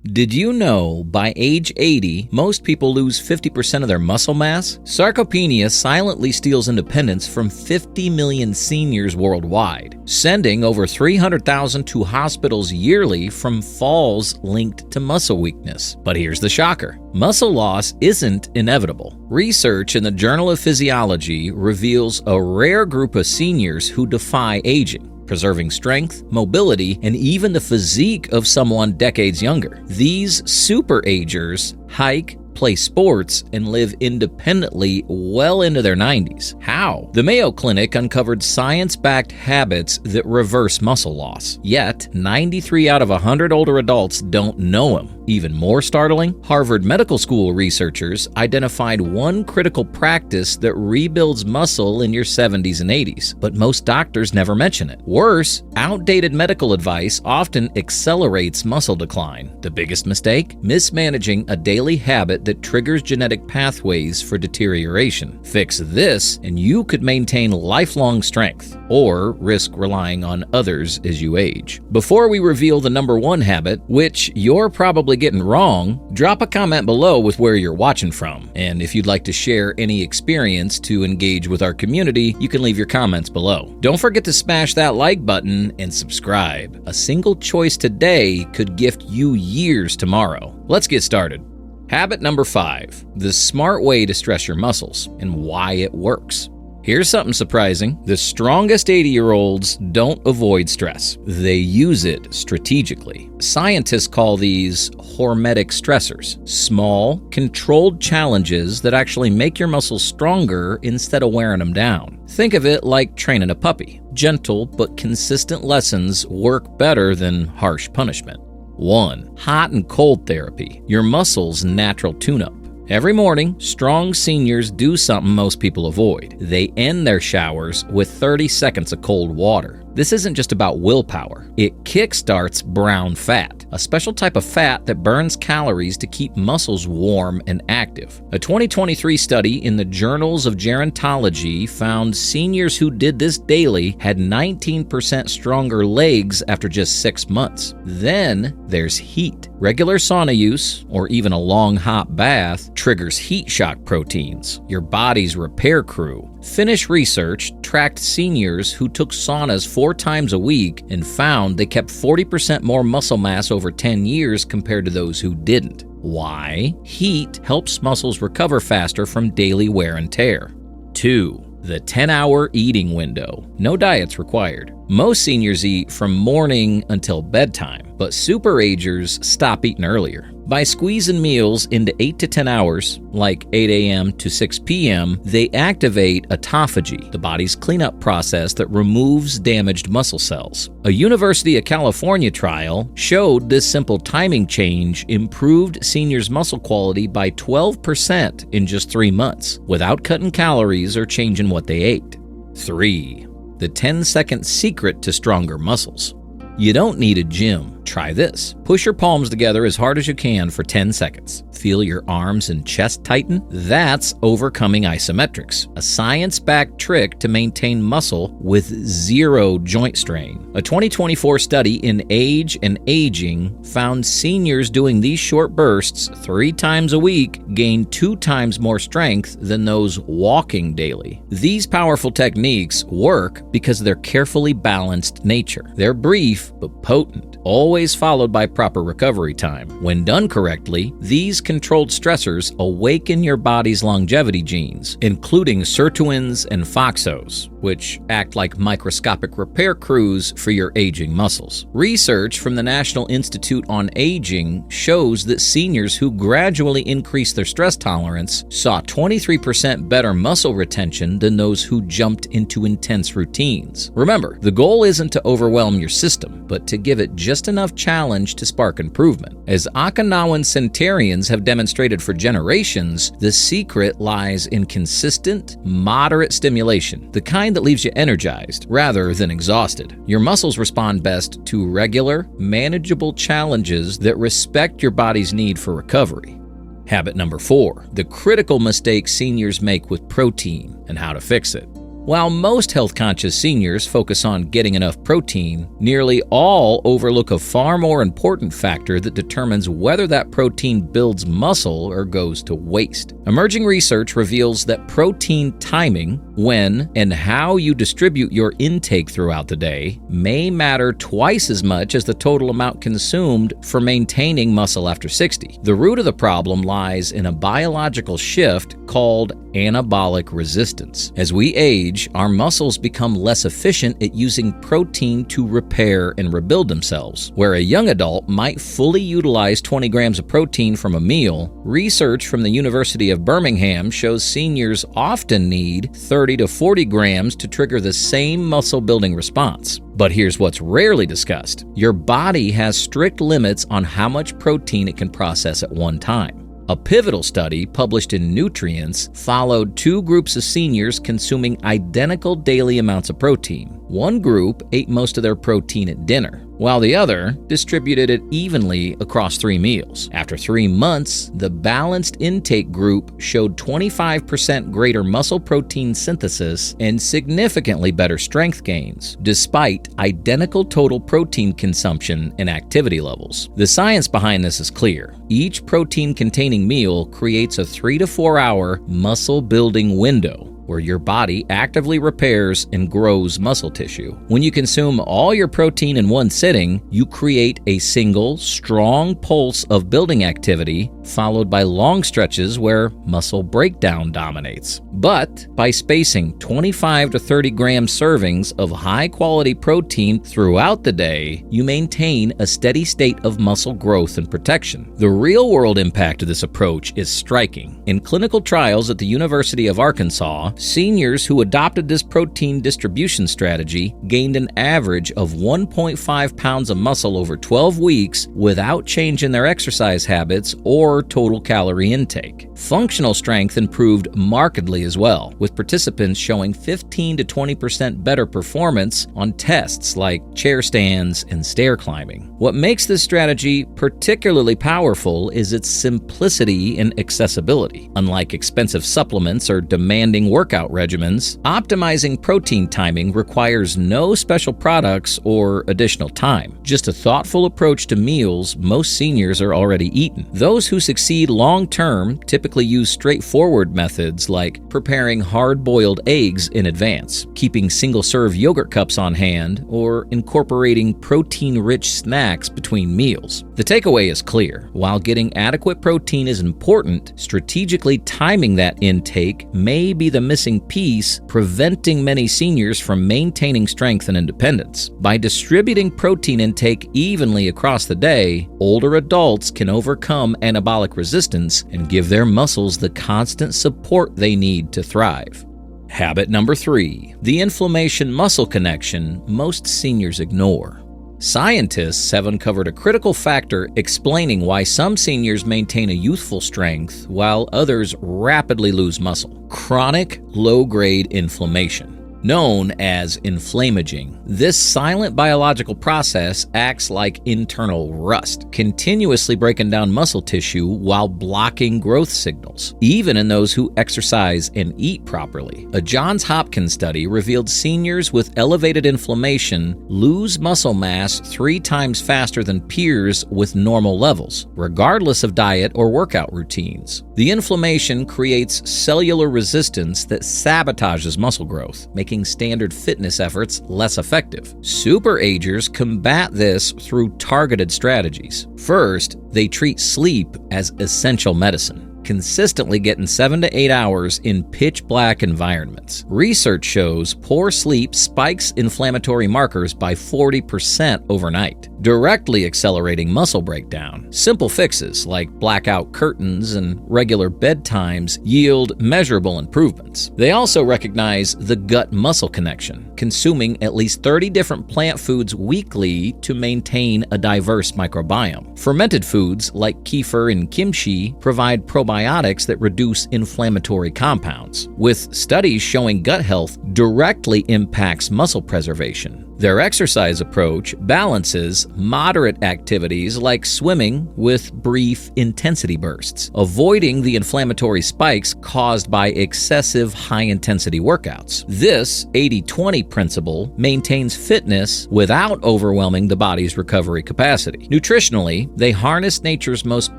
Did you know by age 80, most people lose 50% of their muscle mass? Sarcopenia silently steals independence from 50 million seniors worldwide, sending over 300,000 to hospitals yearly from falls linked to muscle weakness. But here's the shocker. Muscle loss isn't inevitable. Research in the Journal of Physiology reveals a rare group of seniors who defy aging, preserving strength, mobility, and even the physique of someone decades younger. These superagers hike, play sports, and live independently well into their 90s. How? The Mayo Clinic uncovered science-backed habits that reverse muscle loss. Yet, 93 out of 100 older adults don't know them. Even more startling, Harvard Medical School researchers identified one critical practice that rebuilds muscle in your 70s and 80s, but most doctors never mention it. Worse, outdated medical advice often accelerates muscle decline. The biggest mistake? Mismanaging a daily habit that triggers genetic pathways for deterioration. Fix this, and you could maintain lifelong strength, or risk relying on others as you age. Before we reveal the number one habit, which you're probably getting wrong, drop a comment below with where you're watching from. And if you'd like to share any experience to engage with our community, you can leave your comments below. Don't forget to smash that like button and subscribe. A single choice today could gift you years tomorrow. Let's get started. Habit number 5, the smart way to stress your muscles and why it works. Here's something surprising. The strongest 80-year-olds don't avoid stress. They use it strategically. Scientists call these hormetic stressors, small, controlled challenges that actually make your muscles stronger instead of wearing them down. Think of it like training a puppy. Gentle but consistent lessons work better than harsh punishment. 1. Hot and cold therapy, your muscles' natural tune-up. Every morning, strong seniors do something most people avoid. They end their showers with 30 seconds of cold water. This isn't just about willpower. It kickstarts brown fat, a special type of fat that burns calories to keep muscles warm and active. A 2023 study in the Journals of Gerontology found seniors who did this daily had 19% stronger legs after just 6 months. Then there's heat. Regular sauna use, or even a long hot bath, triggers heat shock proteins, your body's repair crew. Finnish research tracked seniors who took saunas 4 times a week and found they kept 40% more muscle mass over 10 years compared to those who didn't. Why? Heat helps muscles recover faster from daily wear and tear. 2. The 10-hour eating window. No diets required. Most seniors eat from morning until bedtime, but superagers stop eating earlier. By squeezing meals into 8 to 10 hours, like 8 a.m. to 6 p.m., they activate autophagy, the body's cleanup process that removes damaged muscle cells. A University of California trial showed this simple timing change improved seniors' muscle quality by 12% in just 3 months, without cutting calories or changing what they ate. 3. The 10-second secret to stronger muscles. You don't need a gym. Try this. Push your palms together as hard as you can for 10 seconds. Feel your arms and chest tighten? That's overcoming isometrics, a science-backed trick to maintain muscle with 0 joint strain. A 2024 study in Age and Aging found seniors doing these short bursts 3 times a week gained 2 times more strength than those walking daily. These powerful techniques work because of their carefully balanced nature. They're brief but potent, always followed by proper recovery time. When done correctly, these controlled stressors awaken your body's longevity genes, including sirtuins and foxos, which act like microscopic repair crews for your aging muscles. Research from the National Institute on Aging shows that seniors who gradually increased their stress tolerance saw 23% better muscle retention than those who jumped into intense routines. Remember, the goal isn't to overwhelm your system, but to give it just enough challenge to spark improvement. As Okinawan centenarians have demonstrated for generations, the secret lies in consistent, moderate stimulation, the kind that leaves you energized rather than exhausted. Your muscles respond best to regular, manageable challenges that respect your body's need for recovery. Habit number 4, the critical mistake seniors make with protein and how to fix it. While most health-conscious seniors focus on getting enough protein, nearly all overlook a far more important factor that determines whether that protein builds muscle or goes to waste. Emerging research reveals that protein timing, when and how you distribute your intake throughout the day, may matter twice as much as the total amount consumed for maintaining muscle after 60. The root of the problem lies in a biological shift called anabolic resistance. As we age, our muscles become less efficient at using protein to repair and rebuild themselves. Where a young adult might fully utilize 20 grams of protein from a meal, research from the University of Birmingham shows seniors often need 30 to 40 grams to trigger the same muscle-building response. But here's what's rarely discussed. Your body has strict limits on how much protein it can process at one time. A pivotal study published in Nutrients followed two groups of seniors consuming identical daily amounts of protein. One group ate most of their protein at dinner, while the other distributed it evenly across 3 meals. After 3 months, the balanced intake group showed 25% greater muscle protein synthesis and significantly better strength gains, despite identical total protein consumption and activity levels. The science behind this is clear. Each protein-containing meal creates a 3 to 4 hour muscle-building window, where your body actively repairs and grows muscle tissue. When you consume all your protein in one sitting, you create a single, strong pulse of building activity, followed by long stretches where muscle breakdown dominates. But by spacing 25 to 30 gram servings of high-quality protein throughout the day, you maintain a steady state of muscle growth and protection. The real-world impact of this approach is striking. In clinical trials at the University of Arkansas, seniors who adopted this protein distribution strategy gained an average of 1.5 pounds of muscle over 12 weeks without change in their exercise habits or total calorie intake. Functional strength improved markedly as well, with participants showing 15 to 20% better performance on tests like chair stands and stair climbing. What makes this strategy particularly powerful is its simplicity and accessibility. Unlike expensive supplements or demanding workout regimens, optimizing protein timing requires no special products or additional time. Just a thoughtful approach to meals most seniors are already eaten. Those who succeed long-term typically use straightforward methods like preparing hard-boiled eggs in advance, keeping single-serve yogurt cups on hand, or incorporating protein-rich snacks between meals. The takeaway is clear. While getting adequate protein is important, strategically timing that intake may be the missing piece, preventing many seniors from maintaining strength and independence. By distributing protein intake evenly across the day, older adults can overcome anabolic resistance and give their muscles the constant support they need to thrive. Habit number 3, the inflammation-muscle connection most seniors ignore. Scientists have uncovered a critical factor explaining why some seniors maintain a youthful strength while others rapidly lose muscle: chronic low-grade inflammation. Known as inflammaging, this silent biological process acts like internal rust, continuously breaking down muscle tissue while blocking growth signals, even in those who exercise and eat properly. A Johns Hopkins study revealed seniors with elevated inflammation lose muscle mass 3 times faster than peers with normal levels, regardless of diet or workout routines. The inflammation creates cellular resistance that sabotages muscle growth, making standard fitness efforts less effective. Superagers combat this through targeted strategies. First, they treat sleep as essential medicine, consistently getting 7 to 8 hours in pitch-black environments. Research shows poor sleep spikes inflammatory markers by 40% overnight, directly accelerating muscle breakdown. Simple fixes like blackout curtains and regular bedtimes yield measurable improvements. They also recognize the gut-muscle connection, consuming at least 30 different plant foods weekly to maintain a diverse microbiome. Fermented foods like kefir and kimchi provide probiotics that reduce inflammatory compounds, with studies showing gut health directly impacts muscle preservation. Their exercise approach balances moderate activities like swimming with brief intensity bursts, avoiding the inflammatory spikes caused by excessive high-intensity workouts. This 80-20 principle maintains fitness without overwhelming the body's recovery capacity. Nutritionally, they harness nature's most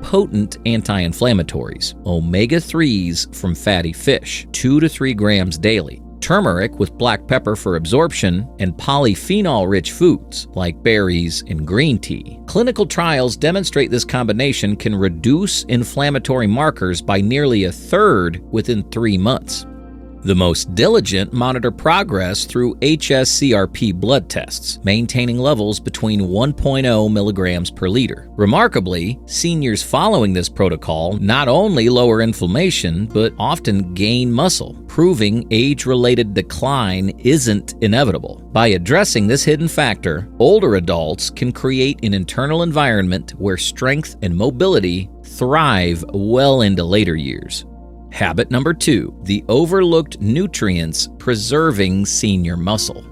potent anti-inflammatories, omega-3s from fatty fish, 2 to 3 grams daily, turmeric with black pepper for absorption, and polyphenol-rich foods like berries and green tea. Clinical trials demonstrate this combination can reduce inflammatory markers by nearly a third within 3 months. The most diligent monitor progress through HSCRP blood tests, maintaining levels between 1.0 milligrams per liter. Remarkably, seniors following this protocol not only lower inflammation, but often gain muscle, proving age-related decline isn't inevitable. By addressing this hidden factor, older adults can create an internal environment where strength and mobility thrive well into later years. Habit number 2, the overlooked nutrients preserving senior muscle.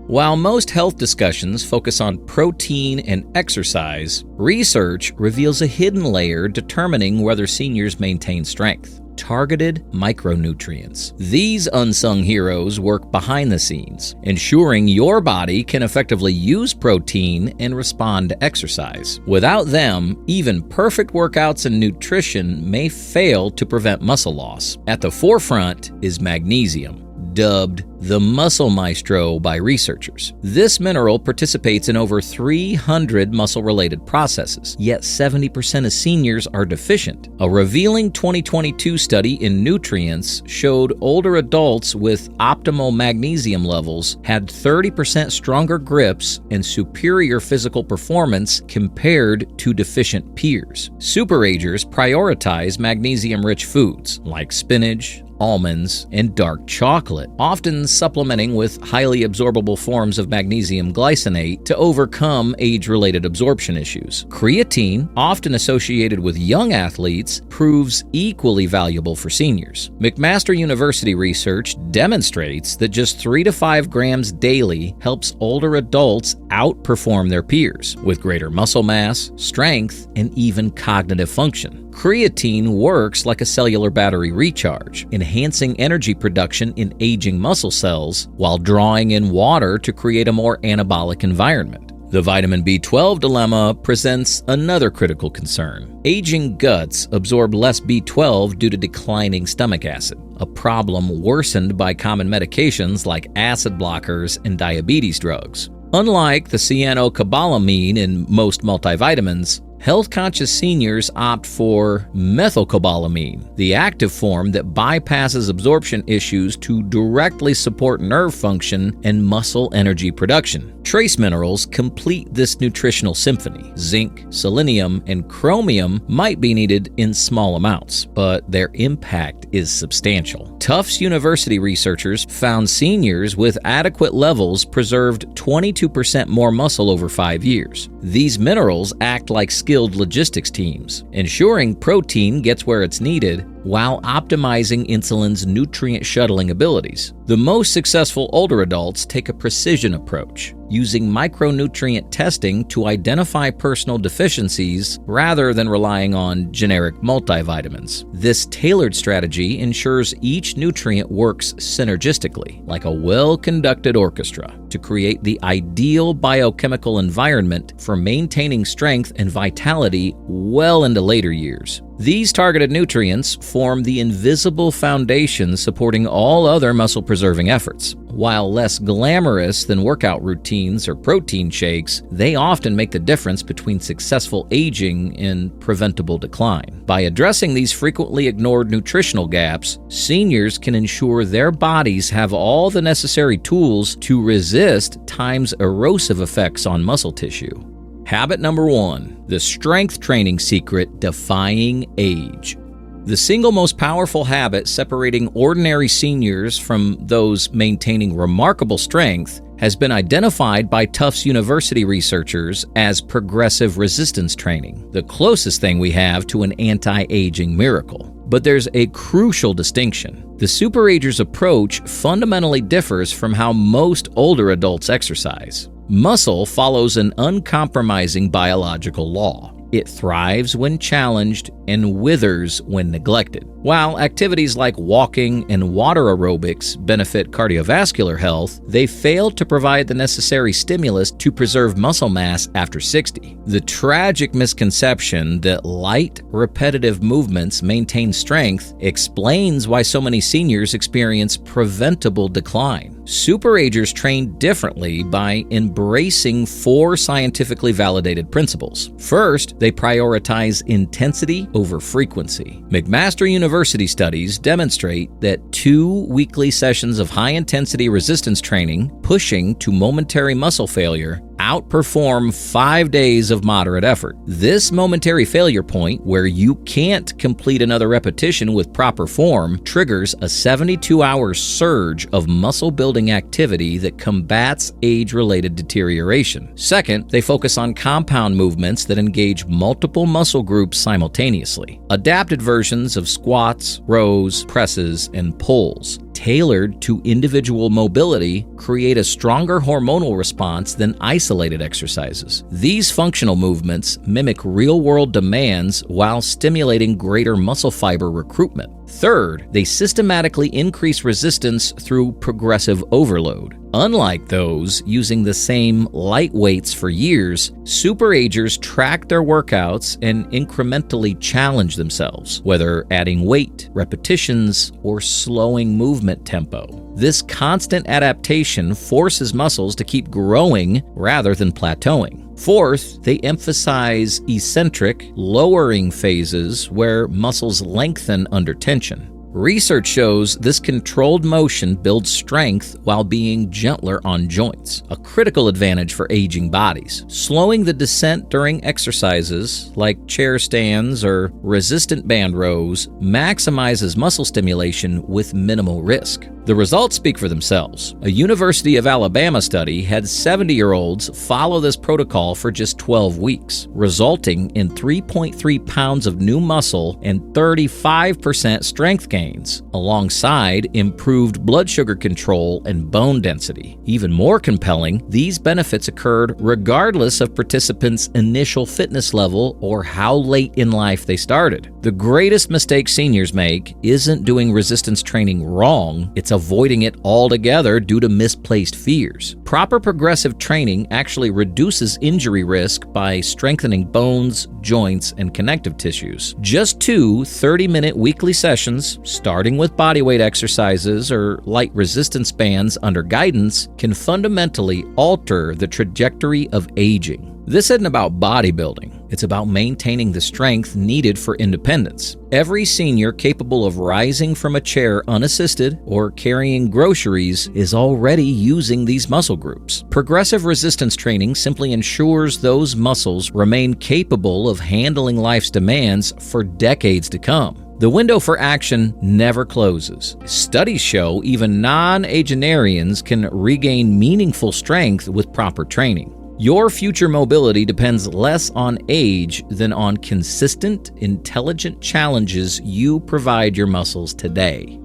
While most health discussions focus on protein and exercise, research reveals a hidden layer determining whether seniors maintain strength: targeted micronutrients. These unsung heroes work behind the scenes, ensuring your body can effectively use protein and respond to exercise. Without them, even perfect workouts and nutrition may fail to prevent muscle loss. At the forefront is magnesium, dubbed the muscle maestro by researchers. This mineral participates in over 300 muscle-related processes, yet 70% of seniors are deficient. A revealing 2022 study in Nutrients showed older adults with optimal magnesium levels had 30% stronger grips and superior physical performance compared to deficient peers. Superagers prioritize magnesium-rich foods like spinach, almonds, and dark chocolate, often supplementing with highly absorbable forms of magnesium glycinate to overcome age-related absorption issues. Creatine, often associated with young athletes, proves equally valuable for seniors. McMaster University research demonstrates that just 3 to 5 grams daily helps older adults outperform their peers, with greater muscle mass, strength, and even cognitive function. Creatine works like a cellular battery recharge, enhancing energy production in aging muscle cells while drawing in water to create a more anabolic environment. The vitamin B12 dilemma presents another critical concern. Aging guts absorb less B12 due to declining stomach acid, a problem worsened by common medications like acid blockers and diabetes drugs. Unlike the cyanocobalamin in most multivitamins, health-conscious seniors opt for methylcobalamin, the active form that bypasses absorption issues to directly support nerve function and muscle energy production. Trace minerals complete this nutritional symphony. Zinc, selenium, and chromium might be needed in small amounts, but their impact is substantial. Tufts University researchers found seniors with adequate levels preserved 22% more muscle over 5 years. These minerals act like skilled logistics teams, ensuring protein gets where it's needed while optimizing insulin's nutrient shuttling abilities. The most successful older adults take a precision approach, using micronutrient testing to identify personal deficiencies rather than relying on generic multivitamins. This tailored strategy ensures each nutrient works synergistically, like a well-conducted orchestra, to create the ideal biochemical environment for maintaining strength and vitality well into later years. These targeted nutrients form the invisible foundation supporting all other muscle-preserving efforts. While less glamorous than workout routines or protein shakes, they often make the difference between successful aging and preventable decline. By addressing these frequently ignored nutritional gaps, seniors can ensure their bodies have all the necessary tools to resist time's erosive effects on muscle tissue. Habit number 1, the strength training secret defying age. The single most powerful habit separating ordinary seniors from those maintaining remarkable strength has been identified by Tufts University researchers as progressive resistance training, the closest thing we have to an anti-aging miracle. But there's a crucial distinction. The superagers approach fundamentally differs from how most older adults exercise. Muscle follows an uncompromising biological law. It thrives when challenged and withers when neglected. While activities like walking and water aerobics benefit cardiovascular health, they fail to provide the necessary stimulus to preserve muscle mass after 60. The tragic misconception that light, repetitive movements maintain strength explains why so many seniors experience preventable decline. Superagers train differently by embracing 4 scientifically validated principles. First, they prioritize intensity over frequency. McMaster University studies demonstrate that 2 weekly sessions of high-intensity resistance training, pushing to momentary muscle failure, outperform 5 days of moderate effort. This momentary failure point, where you can't complete another repetition with proper form, triggers a 72-hour surge of muscle-building activity that combats age-related deterioration. Second, they focus on compound movements that engage multiple muscle groups simultaneously. Adapted versions of squats, rows, presses, and pulls, tailored to individual mobility, create a stronger hormonal response than isolated exercises. These functional movements mimic real-world demands while stimulating greater muscle fiber recruitment. Third, they systematically increase resistance through progressive overload. Unlike those using the same light weights for years, superagers track their workouts and incrementally challenge themselves, whether adding weight, repetitions, or slowing movement tempo. This constant adaptation forces muscles to keep growing rather than plateauing. Fourth, they emphasize eccentric, lowering phases where muscles lengthen under tension. Research shows this controlled motion builds strength while being gentler on joints, a critical advantage for aging bodies. Slowing the descent during exercises like chair stands or resistant band rows maximizes muscle stimulation with minimal risk. The results speak for themselves. A University of Alabama study had 70-year-olds follow this protocol for just 12 weeks, resulting in 3.3 pounds of new muscle and 35% strength gains, alongside improved blood sugar control and bone density. Even more compelling, these benefits occurred regardless of participants' initial fitness level or how late in life they started. The greatest mistake seniors make isn't doing resistance training wrong, it's avoiding it altogether due to misplaced fears. Proper progressive training actually reduces injury risk by strengthening bones, joints, and connective tissues. Just 2 30-minute weekly sessions, starting with bodyweight exercises or light resistance bands under guidance, can fundamentally alter the trajectory of aging. This isn't about bodybuilding. It's about maintaining the strength needed for independence. Every senior capable of rising from a chair unassisted or carrying groceries is already using these muscle groups. Progressive resistance training simply ensures those muscles remain capable of handling life's demands for decades to come. The window for action never closes. Studies show even non-agenarians can regain meaningful strength with proper training. Your future mobility depends less on age than on consistent, intelligent challenges you provide your muscles today.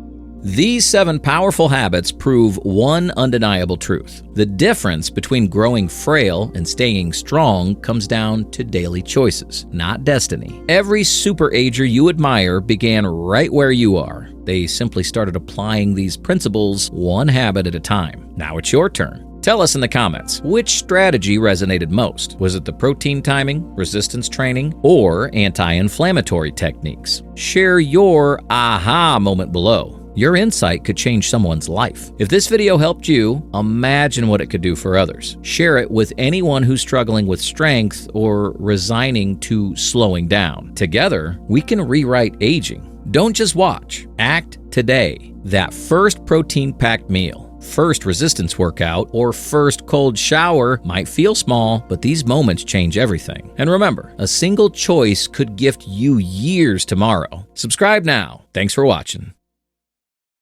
These 7 powerful habits prove one undeniable truth. The difference between growing frail and staying strong comes down to daily choices, not destiny. Every superager you admire began right where you are. They simply started applying these principles one habit at a time. Now it's your turn. Tell us in the comments, which strategy resonated most? Was it the protein timing, resistance training, or anti-inflammatory techniques? Share your aha moment below. Your insight could change someone's life. If this video helped you, imagine what it could do for others. Share it with anyone who's struggling with strength or resigning to slowing down. Together, we can rewrite aging. Don't just watch. Act today. That first protein-packed meal, first resistance workout, or first cold shower might feel small, but these moments change everything. And remember, a single choice could gift you years tomorrow. Subscribe now. Thanks for watching.